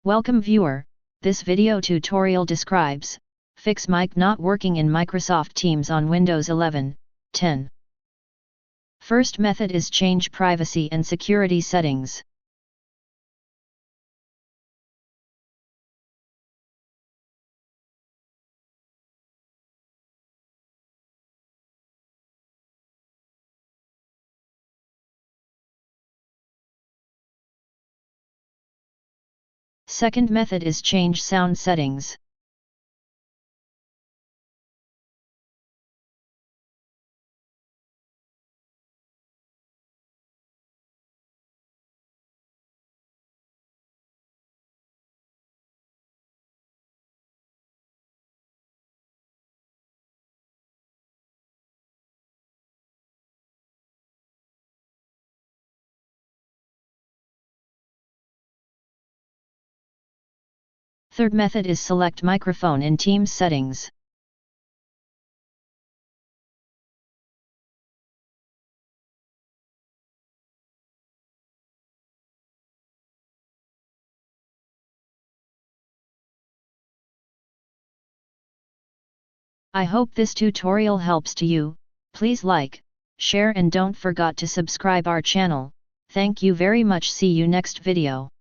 Welcome viewer, this video tutorial describes, fix mic not working in Microsoft Teams on Windows 11, 10. First method is change privacy and security settings. Second method is change sound settings. Third method is select microphone in Teams settings. I hope this tutorial helps to you. Please like, share and don't forget to subscribe our channel. Thank you very much. See you next video.